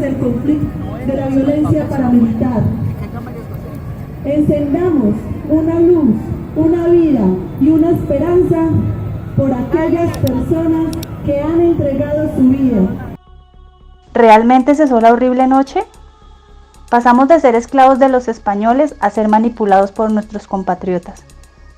del conflicto, de la violencia paramilitar. Encendamos una luz, una vida y una esperanza por aquellas personas que han entregado su vida. ¿Realmente cesó la horrible noche? Pasamos de ser esclavos de los españoles a ser manipulados por nuestros compatriotas,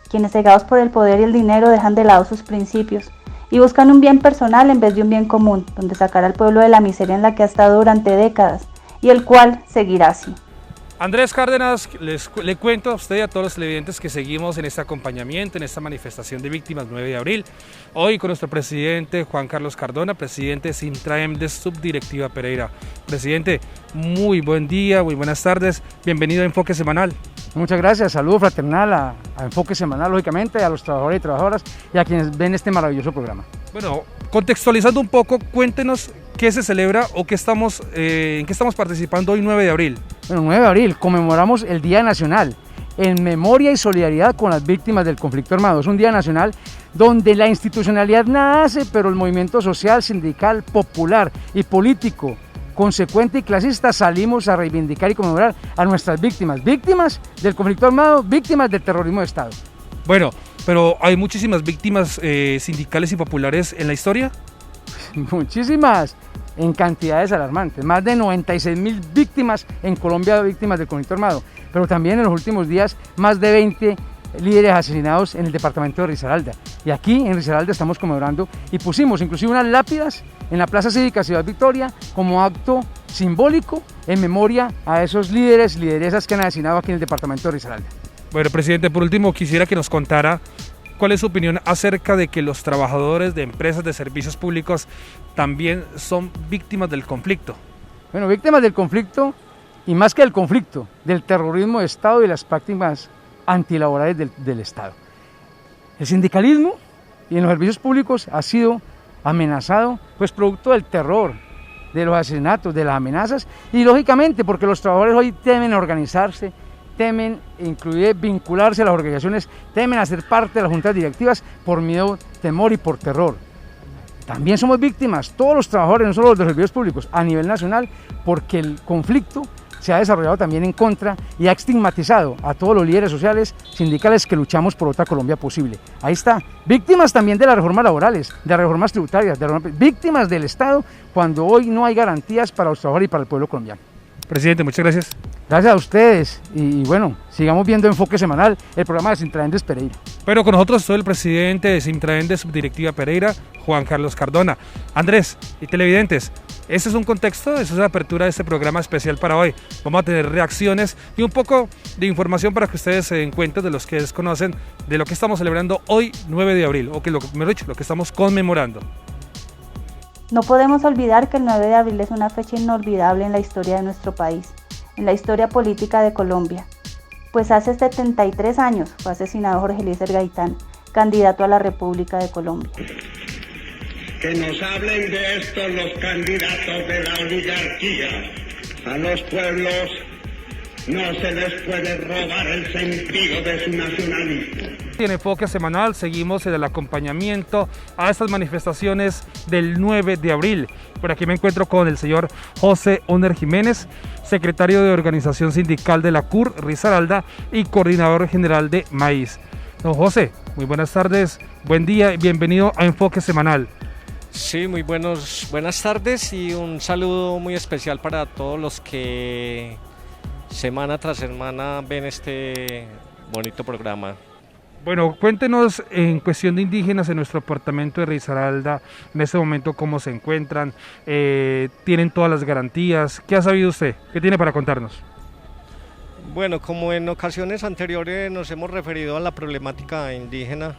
quienes cegados por el poder y el dinero dejan de lado sus principios y buscan un bien personal en vez de un bien común, donde sacar al pueblo de la miseria en la que ha estado durante décadas y el cual seguirá así. Andrés Cárdenas, le cuento a usted y a todos los televidentes que seguimos en este acompañamiento, en esta manifestación de víctimas 9 de abril, hoy con nuestro presidente Juan Carlos Cardona, presidente de Sintraem de Subdirectiva Pereira. Presidente, muy buen día, muy buenas tardes, bienvenido a Enfoque Semanal. Muchas gracias, saludo fraternal a Enfoque Semanal, lógicamente, a los trabajadores y trabajadoras y a quienes ven este maravilloso programa. Bueno, contextualizando un poco, cuéntenos qué se celebra o en qué estamos participando hoy 9 de abril. Bueno, 9 de abril conmemoramos el Día Nacional en memoria y solidaridad con las víctimas del conflicto armado. Es un día nacional donde la institucionalidad nace, pero el movimiento social, sindical, popular y político, consecuente y clasista, salimos a reivindicar y conmemorar a nuestras víctimas, víctimas del conflicto armado, víctimas del terrorismo de Estado. Bueno, pero hay muchísimas víctimas sindicales y populares en la historia. Muchísimas, en cantidades alarmantes, más de 96.000 víctimas en Colombia, víctimas del conflicto armado, pero también en los últimos días más de 20 líderes asesinados en el departamento de Risaralda. Y aquí en Risaralda estamos conmemorando y pusimos inclusive unas lápidas en la Plaza Cívica Ciudad Victoria como acto simbólico en memoria a esos líderes, lideresas que han asesinado aquí en el departamento de Risaralda. Bueno, presidente, por último quisiera que nos contara cuál es su opinión acerca de que los trabajadores de empresas de servicios públicos también son víctimas del conflicto. Bueno, víctimas del conflicto y más que del conflicto, del terrorismo de Estado y las prácticas antilaborales del Estado. El sindicalismo y en los servicios públicos ha sido amenazado, pues producto del terror, de los asesinatos, de las amenazas y lógicamente porque los trabajadores hoy temen organizarse, temen inclusive vincularse a las organizaciones, temen hacer parte de las juntas directivas por miedo, temor y por terror. También somos víctimas, todos los trabajadores, no solo los de los servicios públicos, a nivel nacional, porque el conflicto se ha desarrollado también en contra y ha estigmatizado a todos los líderes sociales, sindicales que luchamos por otra Colombia posible. Ahí está, víctimas también de las reformas laborales, de las reformas tributarias, víctimas del Estado cuando hoy no hay garantías para los trabajadores y para el pueblo colombiano. Presidente, muchas gracias. Gracias a ustedes y bueno, sigamos viendo Enfoque Semanal, el programa de Sintraem de Pereira. Pero con nosotros estoy el presidente de Sintraem de Subdirectiva Pereira, Juan Carlos Cardona. Andrés y televidentes, este es un contexto, esta es la apertura de este programa especial para hoy. Vamos a tener reacciones y un poco de información para que ustedes se den cuenta de los que desconocen de lo que estamos celebrando hoy 9 de abril, o que mejor dicho, lo que estamos conmemorando. No podemos olvidar que el 9 de abril es una fecha inolvidable en la historia de nuestro país, en la historia política de Colombia, pues hace 73 años fue asesinado Jorge Eliezer Gaitán, candidato a la República de Colombia. Que nos hablen de esto los candidatos de la oligarquía. A los pueblos no se les puede robar el sentido de su nacionalismo. En Enfoque Semanal seguimos en el acompañamiento a estas manifestaciones del 9 de abril. Por aquí me encuentro con el señor José Oner Jiménez, secretario de Organización Sindical de la CUR Risaralda y coordinador general de Maíz. Don José, muy buenas tardes, buen día y bienvenido a Enfoque Semanal. Sí, muy buenas tardes y un saludo muy especial para todos los que semana tras semana ven este bonito programa. Bueno, cuéntenos en cuestión de indígenas en nuestro departamento de Risaralda, en este momento cómo se encuentran, tienen todas las garantías, ¿qué ha sabido usted? ¿Qué tiene para contarnos? Bueno, como en ocasiones anteriores nos hemos referido a la problemática indígena,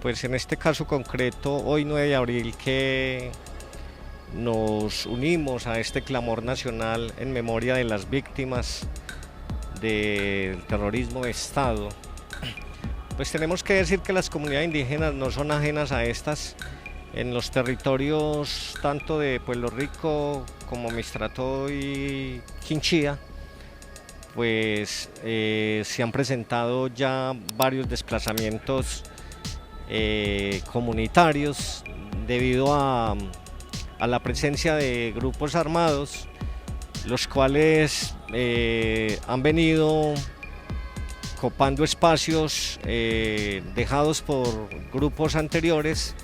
pues en este caso concreto, hoy 9 de abril, que nos unimos a este clamor nacional en memoria de las víctimas del terrorismo de Estado. Pues tenemos que decir que las comunidades indígenas no son ajenas a estas. En los territorios tanto de Pueblo Rico como Mistrató y Quinchía, pues se han presentado ya varios desplazamientos comunitarios debido a la presencia de grupos armados los cuales han venido copando espacios dejados por grupos anteriores,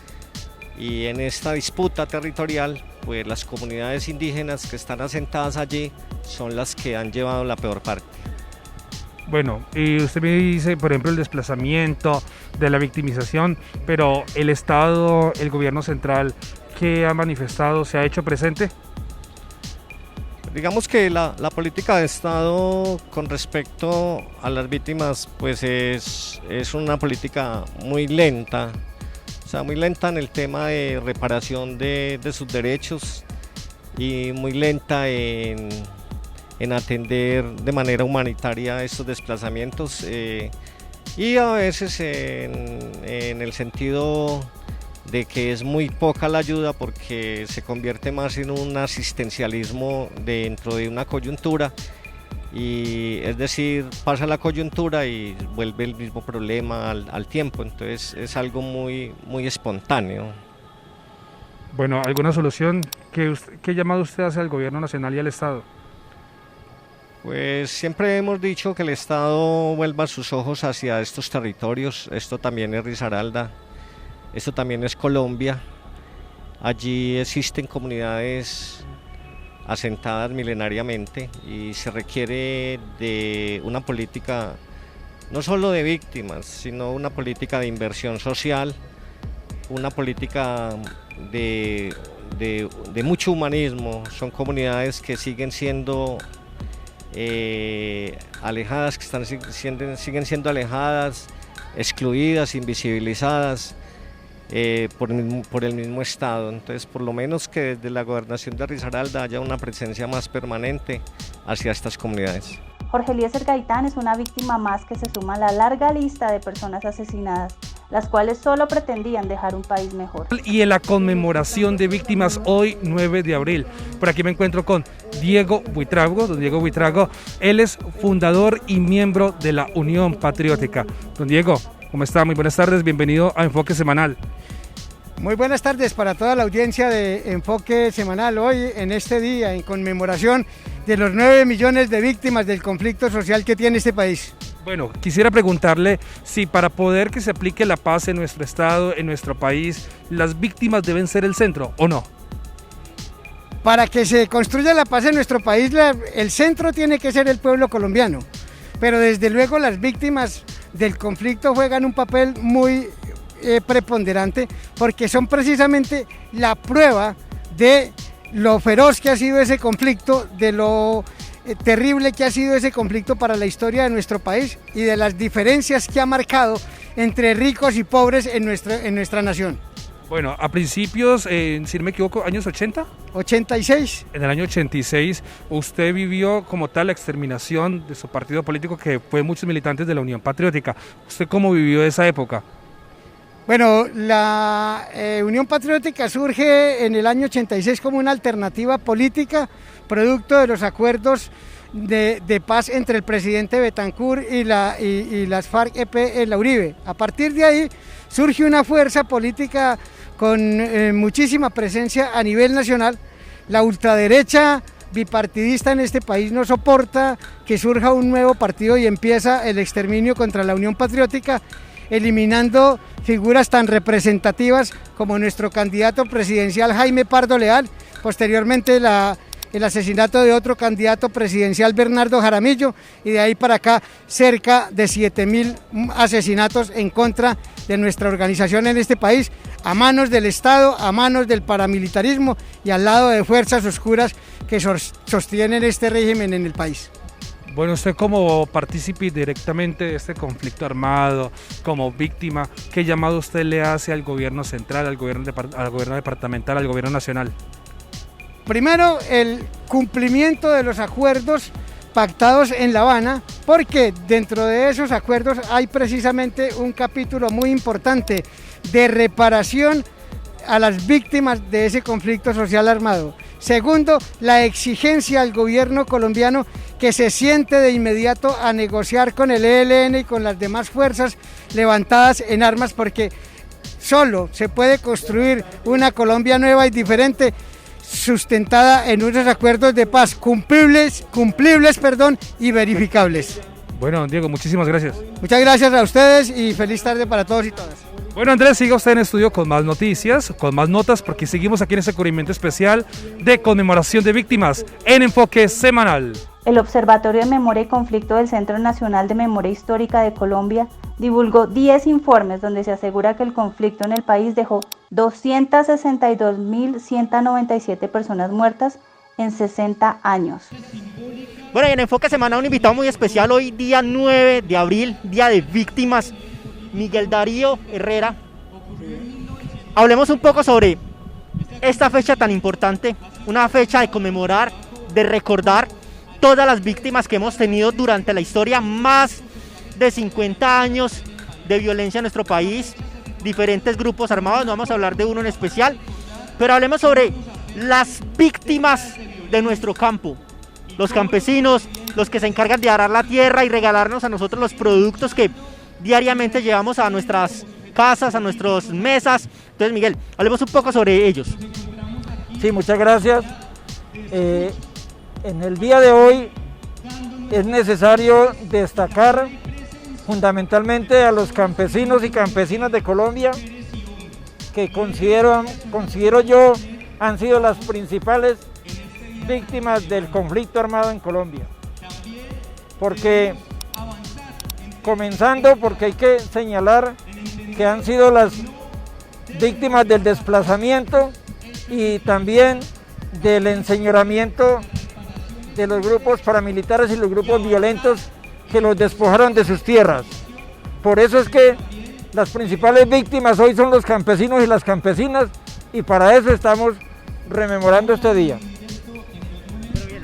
y en esta disputa territorial pues las comunidades indígenas que están asentadas allí son las que han llevado la peor parte. Bueno, y usted me dice, por ejemplo, el desplazamiento, de la victimización, pero el Estado, el gobierno central, ¿qué ha manifestado? ¿Se ha hecho presente? Digamos que la política de Estado con respecto a las víctimas pues es una política muy lenta, o sea, muy lenta en el tema de reparación de sus derechos, y muy lenta en atender de manera humanitaria estos desplazamientos, y a veces en el sentido de que es muy poca la ayuda, porque se convierte más en un asistencialismo dentro de una coyuntura, y es decir, pasa la coyuntura y vuelve el mismo problema al tiempo, entonces es algo muy espontáneo. Bueno, ¿alguna solución? ¿Qué llamado usted hace al gobierno nacional y al Estado? Pues siempre hemos dicho que el Estado vuelva sus ojos hacia estos territorios. Esto también es Risaralda, esto también es Colombia. Allí existen comunidades asentadas milenariamente, y se requiere de una política no solo de víctimas, sino una política de inversión social, una política de mucho humanismo. Son comunidades que siguen siendo alejadas, que siguen siendo alejadas, excluidas, invisibilizadas por el mismo Estado. Entonces, por lo menos que desde la gobernación de Risaralda haya una presencia más permanente hacia estas comunidades. Jorge Eliezer Gaitán es una víctima más que se suma a la larga lista de personas asesinadas, las cuales solo pretendían dejar un país mejor. Y en la conmemoración de víctimas hoy 9 de abril, por aquí me encuentro con Diego Buitrago. Don Diego Buitrago, él es fundador y miembro de la Unión Patriótica. Don Diego, ¿cómo está? Muy buenas tardes, bienvenido a Enfoque Semanal. Muy buenas tardes para toda la audiencia de Enfoque Semanal. Hoy, en este día, en conmemoración de los 9 millones de víctimas del conflicto social que tiene este país. Bueno, quisiera preguntarle si para poder que se aplique la paz en nuestro estado, en nuestro país, las víctimas deben ser el centro, ¿o no? Para que se construya la paz en nuestro país, el centro tiene que ser el pueblo colombiano. Pero desde luego las víctimas del conflicto juegan un papel muy preponderante, porque son precisamente la prueba de lo feroz que ha sido ese conflicto, de lo terrible que ha sido ese conflicto para la historia de nuestro país, y de las diferencias que ha marcado entre ricos y pobres en nuestra nación. Bueno, a principios, si no me equivoco, años 80. 86. En el año 86, usted vivió como tal la exterminación de su partido político, que fue muchos militantes de la Unión Patriótica. ¿Usted cómo vivió esa época? Bueno, la Unión Patriótica surge en el año 86 como una alternativa política, producto de los acuerdos de paz entre el presidente Betancur y las FARC-EP en la Uribe. A partir de ahí surge una fuerza política con muchísima presencia a nivel nacional. La ultraderecha bipartidista en este país no soporta que surja un nuevo partido y empieza el exterminio contra la Unión Patriótica, eliminando figuras tan representativas como nuestro candidato presidencial Jaime Pardo Leal, posteriormente el asesinato de otro candidato presidencial, Bernardo Jaramillo, y de ahí para acá cerca de 7.000 asesinatos en contra de nuestra organización en este país, a manos del Estado, a manos del paramilitarismo y al lado de fuerzas oscuras que sostienen este régimen en el país. Bueno, usted como partícipe directamente de este conflicto armado, como víctima, ¿qué llamado usted le hace al gobierno central, al gobierno departamental, al gobierno nacional? Primero, el cumplimiento de los acuerdos pactados en La Habana, porque dentro de esos acuerdos hay precisamente un capítulo muy importante de reparación a las víctimas de ese conflicto social armado. Segundo, la exigencia al gobierno colombiano que se siente de inmediato a negociar con el ELN y con las demás fuerzas levantadas en armas, porque solo se puede construir una Colombia nueva y diferente sustentada en unos acuerdos de paz cumplibles, y verificables. Bueno, Diego, muchísimas gracias. Muchas gracias a ustedes y feliz tarde para todos y todas. Bueno, Andrés, siga usted en estudio con más noticias, con más notas, porque seguimos aquí en este cubrimiento especial de conmemoración de víctimas en Enfoque Semanal. El Observatorio de Memoria y Conflicto del Centro Nacional de Memoria Histórica de Colombia divulgó 10 informes donde se asegura que el conflicto en el país dejó 262.197 personas muertas en 60 años. Bueno, y en Enfoque Semanal un invitado muy especial hoy, día 9 de abril, Día de Víctimas, Miguel Darío Herrera. Hablemos un poco sobre esta fecha tan importante, una fecha de conmemorar, de recordar todas las víctimas que hemos tenido durante la historia, más de 50 años de violencia en nuestro país, diferentes grupos armados, no vamos a hablar de uno en especial, pero hablemos sobre las víctimas de nuestro campo, los campesinos, los que se encargan de arar la tierra y regalarnos a nosotros los productos que diariamente llevamos a nuestras casas, a nuestras mesas. Entonces, Miguel, hablemos un poco sobre ellos. Sí, muchas gracias. En el día de hoy es necesario destacar fundamentalmente a los campesinos y campesinas de Colombia, que considero yo han sido las principales víctimas del conflicto armado en Colombia. Porque hay que señalar que han sido las víctimas del desplazamiento y también del enseñoramiento de los grupos paramilitares y los grupos violentos que los despojaron de sus tierras. Por eso es que las principales víctimas hoy son los campesinos y las campesinas, y para eso estamos rememorando este día.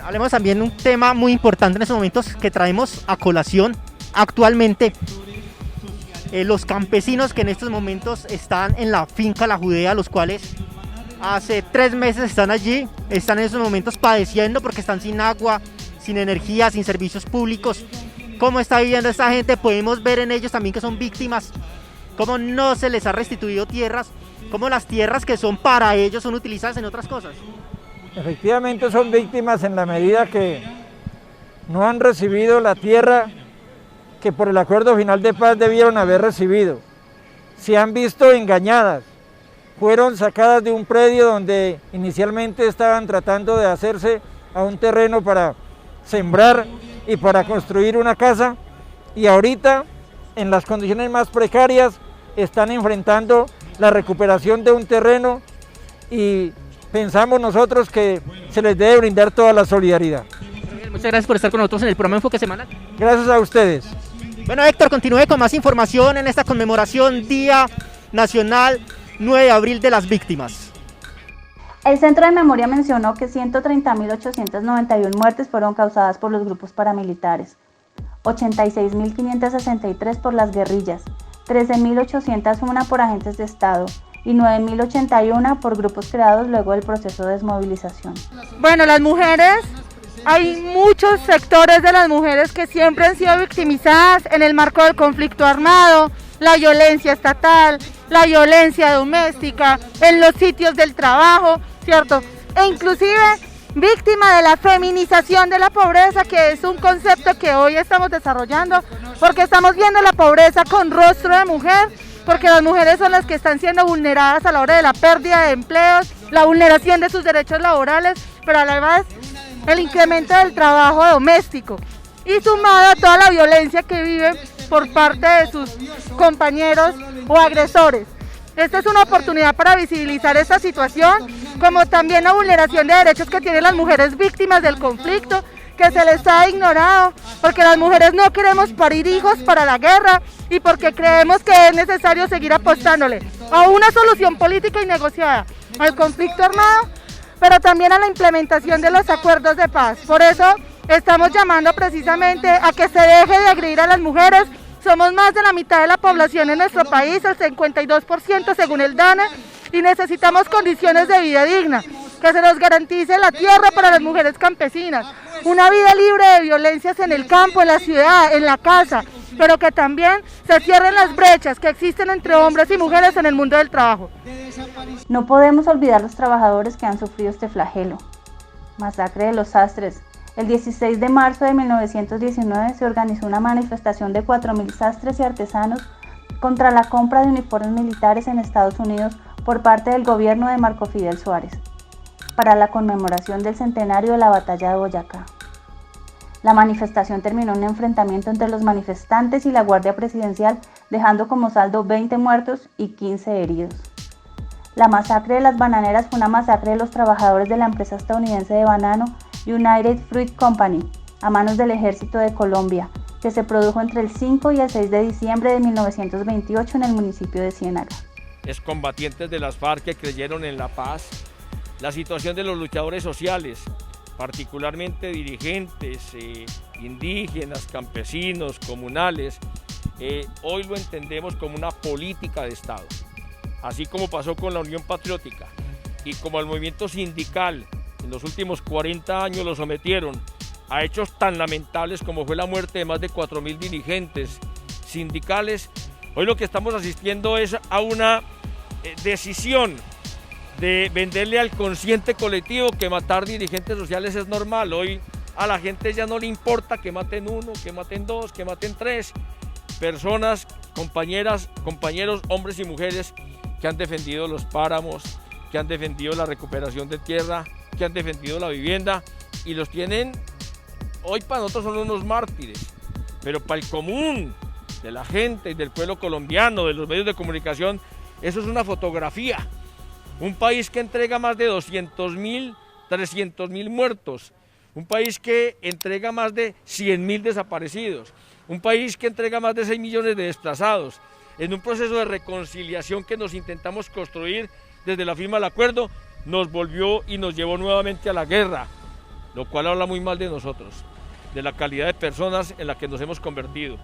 Hablemos también de un tema muy importante en estos momentos que traemos a colación actualmente. Los campesinos que en estos momentos están en la finca La Judea, los cuales hace 3 meses están allí, están en estos momentos padeciendo porque están sin agua, sin energía, sin servicios públicos. ¿Cómo está viviendo esta gente? Podemos ver en ellos también que son víctimas, cómo no se les ha restituido tierras, cómo las tierras que son para ellos son utilizadas en otras cosas. Efectivamente son víctimas en la medida que no han recibido la tierra que por el acuerdo final de paz debieron haber recibido. Se han visto engañadas, fueron sacadas de un predio donde inicialmente estaban tratando de hacerse a un terreno para sembrar y para construir una casa, y ahorita en las condiciones más precarias están enfrentando la recuperación de un terreno, y pensamos nosotros que se les debe brindar toda la solidaridad. Muchas gracias por estar con nosotros en el programa Enfoque Semanal. Gracias a ustedes. Bueno, Héctor, continúe con más información en esta conmemoración Día Nacional 9 de abril de las Víctimas. El Centro de Memoria mencionó que 130.891 muertes fueron causadas por los grupos paramilitares, 86.563 por las guerrillas, 13.801 por agentes de Estado y 9.081 por grupos creados luego del proceso de desmovilización. Bueno, las mujeres, hay muchos sectores de las mujeres que siempre han sido victimizadas en el marco del conflicto armado, la violencia estatal, la violencia doméstica, en los sitios del trabajo, ¿cierto? E inclusive víctima de la feminización de la pobreza, que es un concepto que hoy estamos desarrollando, porque estamos viendo la pobreza con rostro de mujer, porque las mujeres son las que están siendo vulneradas a la hora de la pérdida de empleos, la vulneración de sus derechos laborales, pero además el incremento del trabajo doméstico, y sumado a toda la violencia que viven por parte de sus compañeros o agresores. Esta es una oportunidad para visibilizar esta situación, como también la vulneración de derechos que tienen las mujeres víctimas del conflicto, que se les ha ignorado, porque las mujeres no queremos parir hijos para la guerra y porque creemos que es necesario seguir apostándole a una solución política y negociada al conflicto armado, pero también a la implementación de los acuerdos de paz. Por eso estamos llamando precisamente a que se deje de agredir a las mujeres. Somos más de la mitad de la población en nuestro país, el 52% según el DANE, y necesitamos condiciones de vida digna, que se nos garantice la tierra para las mujeres campesinas, una vida libre de violencias en el campo, en la ciudad, en la casa, pero que también se cierren las brechas que existen entre hombres y mujeres en el mundo del trabajo. No podemos olvidar los trabajadores que han sufrido este flagelo. Masacre de los sastres. El 16 de marzo de 1919 se organizó una manifestación de 4.000 sastres y artesanos contra la compra de uniformes militares en Estados Unidos por parte del gobierno de Marco Fidel Suárez, para la conmemoración del centenario de la batalla de Boyacá. La manifestación terminó en un enfrentamiento entre los manifestantes y la Guardia Presidencial, dejando como saldo 20 muertos y 15 heridos. La masacre de las bananeras fue una masacre de los trabajadores de la empresa estadounidense de banano United Fruit Company, a manos del Ejército de Colombia, que se produjo entre el 5 y el 6 de diciembre de 1928 en el municipio de Ciénaga. Excombatientes de las FARC que creyeron en la paz, la situación de los luchadores sociales, particularmente dirigentes, indígenas, campesinos, comunales, hoy lo entendemos como una política de Estado. Así como pasó con la Unión Patriótica y como el movimiento sindical en los últimos 40 años lo sometieron a hechos tan lamentables como fue la muerte de más de 4.000 dirigentes sindicales, hoy lo que estamos asistiendo es a una decisión de venderle al consciente colectivo que matar dirigentes sociales es normal. Hoy a la gente ya no le importa que maten uno, que maten dos, que maten tres. Personas, compañeras, compañeros, hombres y mujeres que han defendido los páramos, que han defendido la recuperación de tierra, que han defendido la vivienda y los tienen, hoy para nosotros son unos mártires, pero para el común de la gente y del pueblo colombiano, de los medios de comunicación, eso es una fotografía. Un país que entrega más de 200.000, 300.000 muertos, un país que entrega más de 100.000 desaparecidos, un país que entrega más de 6 millones de desplazados, en un proceso de reconciliación que nos intentamos construir desde la firma del acuerdo, nos volvió y nos llevó nuevamente a la guerra, lo cual habla muy mal de nosotros, de la calidad de personas en la que nos hemos convertido.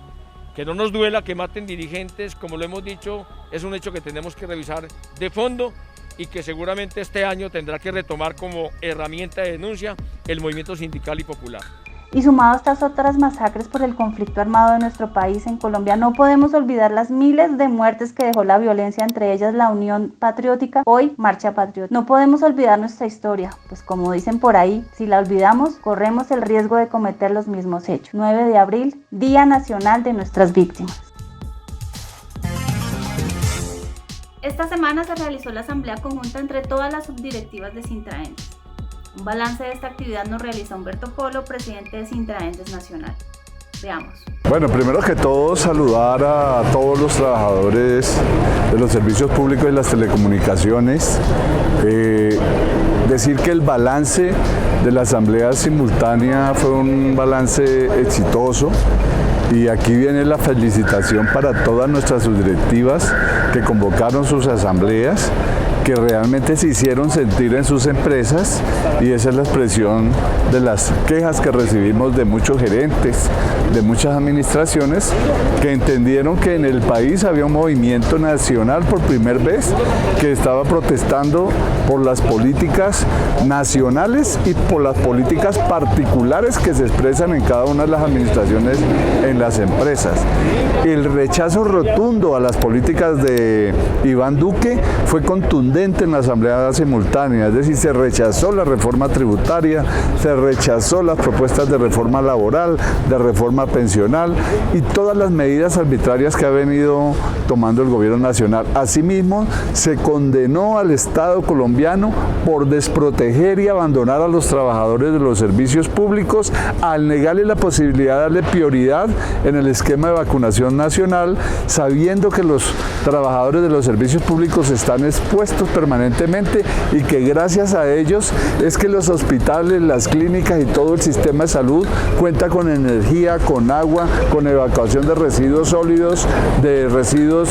Que no nos duela que maten dirigentes, como lo hemos dicho, es un hecho que tenemos que revisar de fondo y que seguramente este año tendrá que retomar como herramienta de denuncia el movimiento sindical y popular. Y sumado a estas otras masacres por el conflicto armado de nuestro país, en Colombia no podemos olvidar las miles de muertes que dejó la violencia, entre ellas la Unión Patriótica, hoy Marcha Patriótica. No podemos olvidar nuestra historia, pues como dicen por ahí, si la olvidamos, corremos el riesgo de cometer los mismos hechos. 9 de abril, Día Nacional de nuestras víctimas. Esta semana se realizó la asamblea conjunta entre todas las subdirectivas de Sintraendes. Un balance de esta actividad nos realiza Humberto Polo, presidente de Sintraendes Nacional. Veamos. Bueno, primero que todo saludar a todos los trabajadores de los servicios públicos y las telecomunicaciones. Decir que el balance de la asamblea simultánea fue un balance exitoso. Y aquí viene la felicitación para todas nuestras subdirectivas que convocaron sus asambleas, que realmente se hicieron sentir en sus empresas, y esa es la expresión de las quejas que recibimos de muchos gerentes, de muchas administraciones, que entendieron que en el país había un movimiento nacional por primera vez que estaba protestando por las políticas nacionales y por las políticas particulares que se expresan en cada una de las administraciones en las empresas. El rechazo rotundo a las políticas de Iván Duque fue contundente en la asamblea simultánea, es decir, se rechazó la reforma tributaria, se rechazó las propuestas de reforma laboral, de reforma pensional y todas las medidas arbitrarias que ha venido tomando el gobierno nacional. Asimismo, se condenó al Estado colombiano por desproteger y abandonar a los trabajadores de los servicios públicos al negarle la posibilidad de darle prioridad en el esquema de vacunación nacional, sabiendo que los trabajadores de los servicios públicos están expuestos permanentemente y que gracias a ellos es que los hospitales, las clínicas y todo el sistema de salud cuenta con energía, con agua, con evacuación de residuos sólidos, de residuos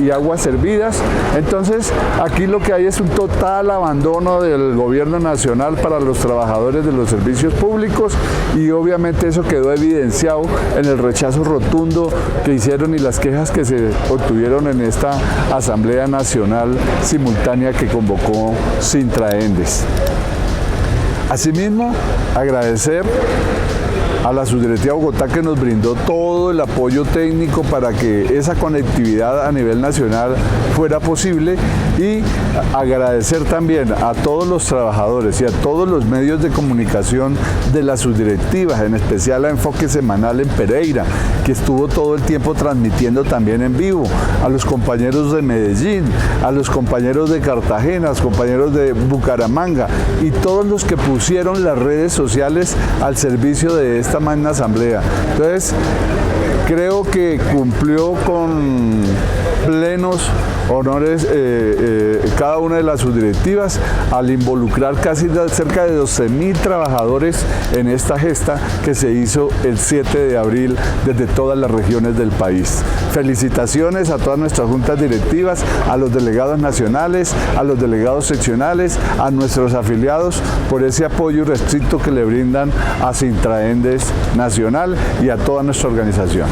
y aguas servidas. Entonces aquí lo que hay es un total abandono del gobierno nacional para los trabajadores de los servicios públicos, y obviamente eso quedó evidenciado en el rechazo rotundo que hicieron y las quejas que se obtuvieron en esta Asamblea Nacional simultánea que convocó Sintraendes. Asimismo, agradecer a la Subdirectiva de Bogotá, que nos brindó todo el apoyo técnico para que esa conectividad a nivel nacional fuera posible, y agradecer también a todos los trabajadores y a todos los medios de comunicación de las subdirectivas, en especial a Enfoque Semanal en Pereira, que estuvo todo el tiempo transmitiendo también en vivo, a los compañeros de Medellín, a los compañeros de Cartagena, a los compañeros de Bucaramanga y todos los que pusieron las redes sociales al servicio de esta magna asamblea. Entonces, creo que cumplió con plenos honores cada una de las subdirectivas al involucrar casi cerca de 12.000 trabajadores en esta gesta que se hizo el 7 de abril desde todas las regiones del país. Felicitaciones a todas nuestras juntas directivas, a los delegados nacionales, a los delegados seccionales, a nuestros afiliados por ese apoyo irrestricto que le brindan a Sintraendes Nacional y a toda nuestra organización.